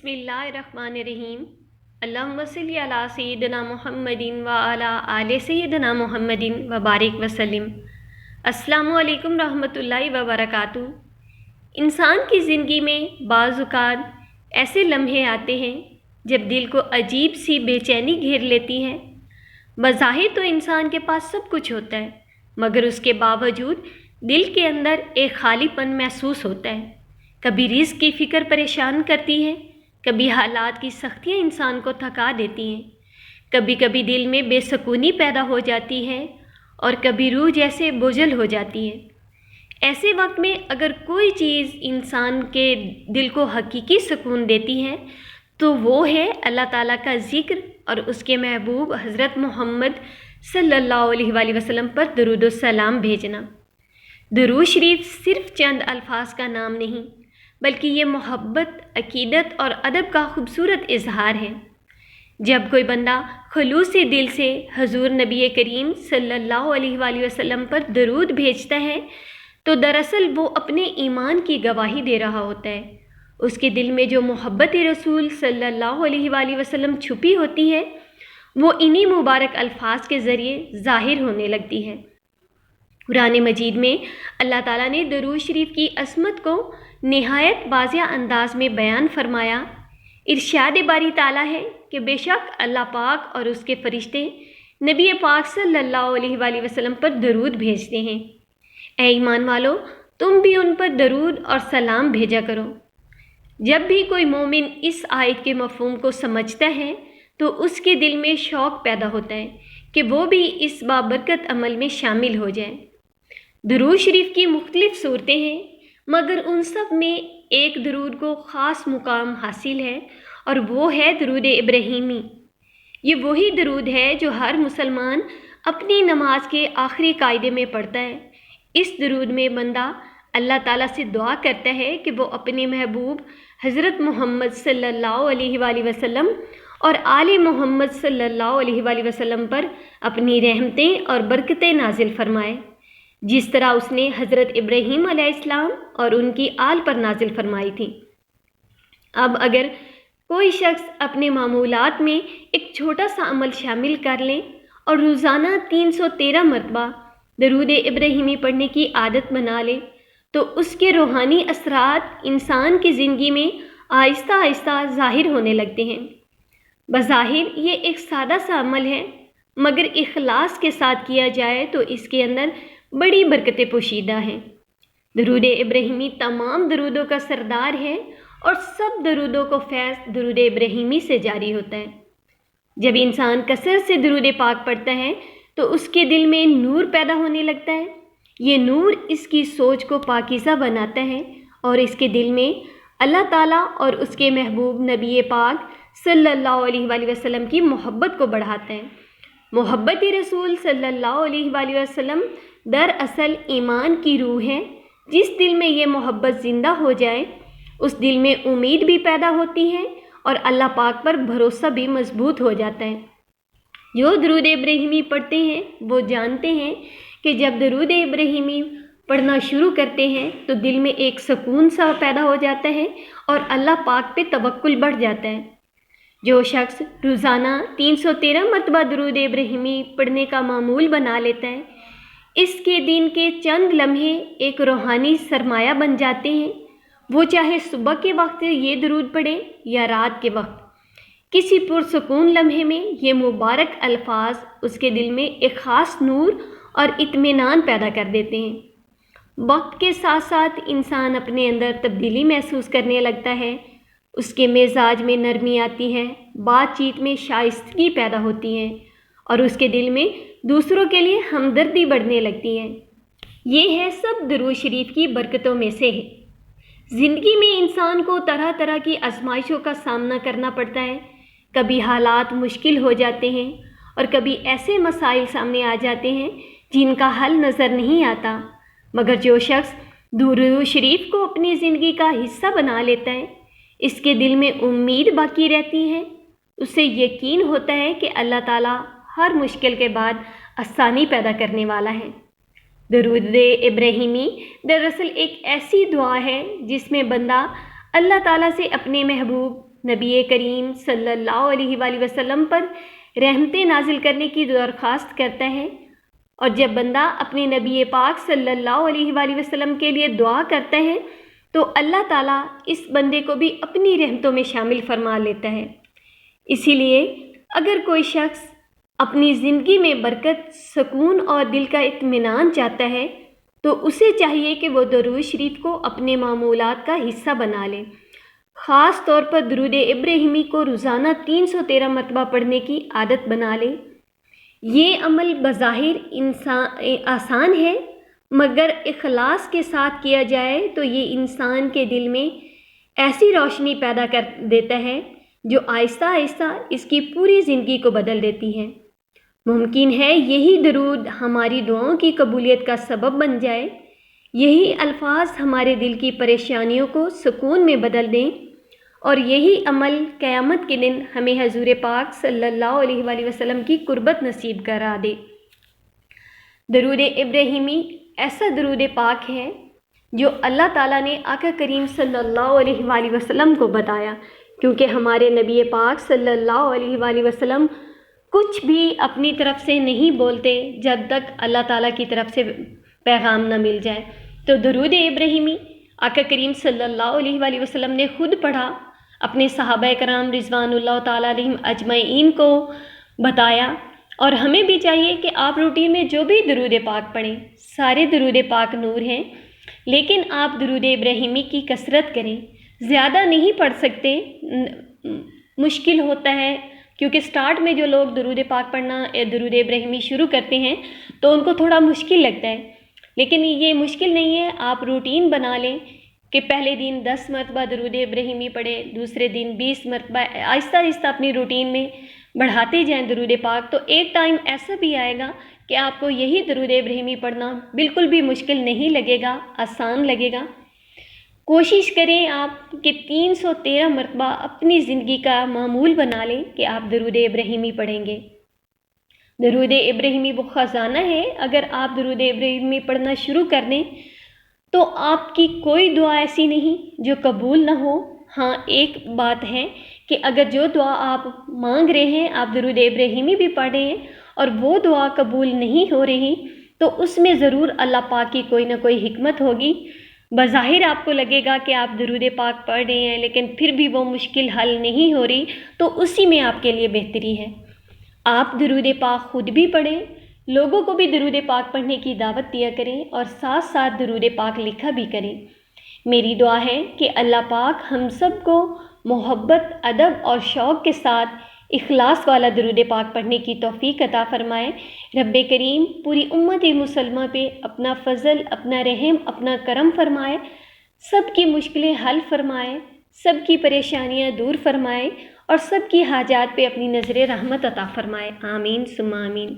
बिस्मिल्लाहिर्रहमानिर्रहीम। अल्लाहुम्मा सल्लि अला सय्यिदिना मुहम्मदिन व अला आले सय्यिदिना मुहम्मदिन व बारिक वसल्लिम। अस्सलामु अलैकुम रहमतुल्लाहि व बरकातुहू। इंसान की ज़िंदगी में बाज़ औक़ात ऐसे लम्हे आते हैं जब दिल को अजीब सी बेचैनी घेर लेती है। बज़ाहिर तो इंसान के पास सब कुछ होता है, मगर उसके बावजूद दिल के अंदर एक खालीपन महसूस होता है। कभी रिज़्क़ की फ़िक्र परेशान करती है, कभी हालात की सख्तियाँ इंसान को थका देती हैं, कभी कभी दिल में बेसुकूनी पैदा हो जाती है और कभी रूह जैसे बोझल हो जाती है। ऐसे वक्त में अगर कोई चीज़ इंसान के दिल को हकीकी सुकून देती है तो वो है अल्लाह ताला का ज़िक्र और उसके महबूब हज़रत मोहम्मद सल्लल्लाहु अलैहि वसल्लम पर दरूद व सलाम भेजना। दरूद शरीफ सिर्फ़ चंद अल्फाज का नाम नहीं, बल्कि ये मोहब्बत, अकीदत और अदब का खूबसूरत इजहार है। जब कोई बंदा खुलूस से दिल से हजूर नबी करीम सल्लल्लाहु अलैहि वसल्लम पर दरूद भेजता है तो दरअसल वो अपने ईमान की गवाही दे रहा होता है। उसके दिल में जो मोहब्बत रसूल सल्लल्लाहु अलैहि वसल्लम छुपी होती है वो इन्हीं मुबारक अल्फाज के ज़रिए ज़ाहिर होने लगती है। कुरान मजीद में अल्लाह ताला ने दरूद शरीफ की असमत को निहायत वाज़िह अंदाज में बयान फरमाया। इरशाद बारी ताला है कि बेशक अल्लाह पाक और उसके फ़रिश्ते नबी पाक सल्लल्लाहु अलैहि वसल्लम पर दरूद भेजते हैं। ऐ ईमान वालो, तुम भी उन पर दरूद और सलाम भेजा करो। जब भी कोई मोमिन इस आयत के मफ़हूम को समझता है तो उसके दिल में शौक़ पैदा होता है कि वो भी इस बाबरकत अमल में शामिल हो जाए। दरूद शरीफ की मुख्तलिफ़ सूरतें हैं, मगर उन सब में एक दरूद को ख़ास मुकाम हासिल है और वो है दरूद इब्राहीमी। ये वही दरूद है जो हर मुसलमान अपनी नमाज के आखिरी कायदे में पढ़ता है। इस दरूद में बंदा अल्लाह ताला से दुआ करता है कि वो अपने महबूब हज़रत मोहम्मद सल्लल्लाहु अलैहि वसल्लम और आले मोहम्मद सल्लल्लाहु अलैहि वसल्लम पर अपनी रहमतें और बरकतें नाजिल फरमाए, जिस तरह उसने हज़रत इब्राहीम अलैहिस्सलाम और उनकी आल पर नाजिल फरमाई थी। अब अगर कोई शख्स अपने मामूलात में एक छोटा सा अमल शामिल कर लें और रोज़ाना 313 मरतबा दरूद इब्राहीमी पढ़ने की आदत बना ले तो उसके रूहानी असरात इंसान की ज़िंदगी में आहिस्ता आहिस्ता ज़ाहिर होने लगते हैं। बज़ाहिर ये एक सादा सा अमल है, मगर इखलास के साथ किया जाए तो इसके अंदर बड़ी बरकतें पोशीदा हैं। दरूद इब्राहीमी तमाम दरूदों का सरदार है और सब दरूदों को फैज़ दरूद इब्राहीमी से जारी होता है। जब इंसान कसरत से दरूद पाक पढ़ता है तो उसके दिल में नूर पैदा होने लगता है। ये नूर इसकी सोच को पाकीज़ा बनाता है और इसके दिल में अल्लाह ताला और उसके महबूब नबी पाक सल्लल्लाहु अलैहि वसल्लम की मोहब्बत को बढ़ाता है। मोहब्बत रसूल सल्लल्लाहु अलैहि वसल्लम दरअसल ईमान की रूह है। जिस दिल में ये मोहब्बत ज़िंदा हो जाए उस दिल में उम्मीद भी पैदा होती है और अल्लाह पाक पर भरोसा भी मजबूत हो जाता है। जो दरूद इब्राहीमी पढ़ते हैं वो जानते हैं कि जब दरूद इब्राहीमी पढ़ना शुरू करते हैं तो दिल में एक सुकून सा पैदा हो जाता है और अल्लाह पाक पे तवक्कुल बढ़ जाता है। जो शख्स रोज़ाना 313 मरतबा दरूद इब्राहीमी पढ़ने का मामूल बना लेता है, इसके दिन के चंद लम्हे एक रूहानी सरमाया बन जाते हैं। वो चाहे सुबह के वक्त ये दरूद पढ़े या रात के वक्त, किसी पुरसुकून लम्हे में ये मुबारक अल्फाज उसके दिल में एक ख़ास नूर और इत्मीनान पैदा कर देते हैं। वक्त के साथ साथ इंसान अपने अंदर तब्दीली महसूस करने लगता है। उसके मिजाज में नरमी आती है, बातचीत में शाइस्तगी पैदा होती है और उसके दिल में दूसरों के लिए हमदर्दी बढ़ने लगती है। ये है सब दरूद शरीफ की बरकतों में से है। ज़िंदगी में इंसान को तरह तरह की आजमाइशों का सामना करना पड़ता है। कभी हालात मुश्किल हो जाते हैं और कभी ऐसे मसाइल सामने आ जाते हैं जिनका हल नज़र नहीं आता, मगर जो शख्स दरूद शरीफ को अपनी ज़िंदगी का हिस्सा बना लेता है, इसके दिल में उम्मीद बाकी रहती है। उसे यकीन होता है कि अल्लाह ताला हर मुश्किल के बाद आसानी पैदा करने वाला है। दरूद इब्राहीमी दरअसल एक ऐसी दुआ है जिसमें बंदा अल्लाह ताला से अपने महबूब نبی کریم صلی اللہ علیہ وآلہ وسلم پر رحمتیں نازل کرنے کی درخواست کرتا ہے، اور جب بندہ اپنے نبی پاک صلی اللہ علیہ وآلہ وسلم کے لیے دعا کرتا ہے تو اللہ تعالیٰ اس بندے کو بھی اپنی رحمتوں میں شامل فرما لیتا ہے۔ اسی لیے اگر کوئی شخص اپنی زندگی میں برکت، سکون اور دل کا اطمینان چاہتا ہے تو اسے چاہیے کہ وہ درود شریف کو اپنے معمولات کا حصہ بنا لے۔ خاص طور پر درود ابراہیمی کو روزانہ 313 مرتبہ پڑھنے کی عادت بنا لے۔ یہ عمل بظاہر آسان ہے، مگر اخلاص کے ساتھ کیا جائے تو یہ انسان کے دل میں ایسی روشنی پیدا کر دیتا ہے جو آہستہ آہستہ اس کی پوری زندگی کو بدل دیتی ہے۔ ممکن ہے یہی درود ہماری دعاؤں کی قبولیت کا سبب بن جائے، یہی الفاظ ہمارے دل کی پریشانیوں کو سکون میں بدل دیں، اور یہی عمل قیامت کے دن ہمیں حضور پاک صلی اللہ علیہ وآلہ وسلم کی قربت نصیب کرا دے۔ درود ابراہیمی ایسا درود پاک ہے جو اللہ تعالیٰ نے آقا کریم صلی اللہ علیہ وآلہ وسلم کو بتایا، کیونکہ ہمارے نبی پاک صلی اللہ علیہ وآلہ وسلم کچھ بھی اپنی طرف سے نہیں بولتے جب تک اللہ تعالیٰ کی طرف سے پیغام نہ مل جائے۔ تو درود ابراہیمی آقا کریم صلی اللہ علیہ وآلہ وسلم نے خود پڑھا، اپنے صحابہ کرام رضوان اللہ تعالیٰ علیہم اجمعین کو بتایا، اور ہمیں بھی چاہیے کہ آپ روٹین میں جو بھی درود پاک پڑھیں، سارے درود پاک نور ہیں، لیکن آپ درود ابراہیمی کی کثرت کریں۔ زیادہ نہیں پڑھ سکتے، مشکل ہوتا ہے، کیونکہ سٹارٹ میں جو لوگ درود پاک پڑھنا درود ابراہیمی شروع کرتے ہیں تو ان کو تھوڑا مشکل لگتا ہے، لیکن یہ مشکل نہیں ہے۔ آپ روٹین بنا لیں کہ پہلے دن 10 مرتبہ درود ابراہیمی پڑھیں، دوسرے دن 20 مرتبہ، آہستہ آہستہ اپنی روٹین میں بڑھاتے جائیں درود پاک۔ تو ایک ٹائم ایسا بھی آئے گا کہ آپ کو یہی درود ابراہیمی پڑھنا بالکل بھی مشکل نہیں لگے گا، آسان لگے گا۔ کوشش کریں آپ کہ 313 مرتبہ اپنی زندگی کا معمول بنا لیں کہ آپ درود ابراہیمی پڑھیں گے۔ درود ابراہیمی وہ خزانہ ہے، اگر آپ درود ابراہیمی پڑھنا شروع کر دیں تو آپ کی کوئی دعا ایسی نہیں جو قبول نہ ہو۔ ہاں ایک بات ہے کہ اگر جو دعا آپ مانگ رہے ہیں، آپ درود ابراہیمی بھی پڑھ رہے ہیں اور وہ دعا قبول نہیں ہو رہی تو اس میں ضرور اللہ پاک کی کوئی نہ کوئی حکمت ہوگی۔ بظاہر آپ کو لگے گا کہ آپ درود پاک پڑھ رہے ہیں لیکن پھر بھی وہ مشکل حل نہیں ہو رہی، تو اسی میں آپ کے لیے بہتری ہے۔ آپ درود پاک خود بھی پڑھیں، لوگوں کو بھی درود پاک پڑھنے کی دعوت دیا کریں، اور ساتھ ساتھ درود پاک لکھا بھی کریں۔ میری دعا ہے کہ اللہ پاک ہم سب کو محبت، ادب اور شوق کے ساتھ اخلاص والا درود پاک پڑھنے کی توفیق عطا فرمائے۔ رب کریم پوری امت مسلمہ پہ اپنا فضل، اپنا رحم، اپنا کرم فرمائے، سب کی مشکلیں حل فرمائے، سب کی پریشانیاں دور فرمائے، اور سب کی حاجات پہ اپنی نظر رحمت عطا فرمائے۔ آمین ثم آمین۔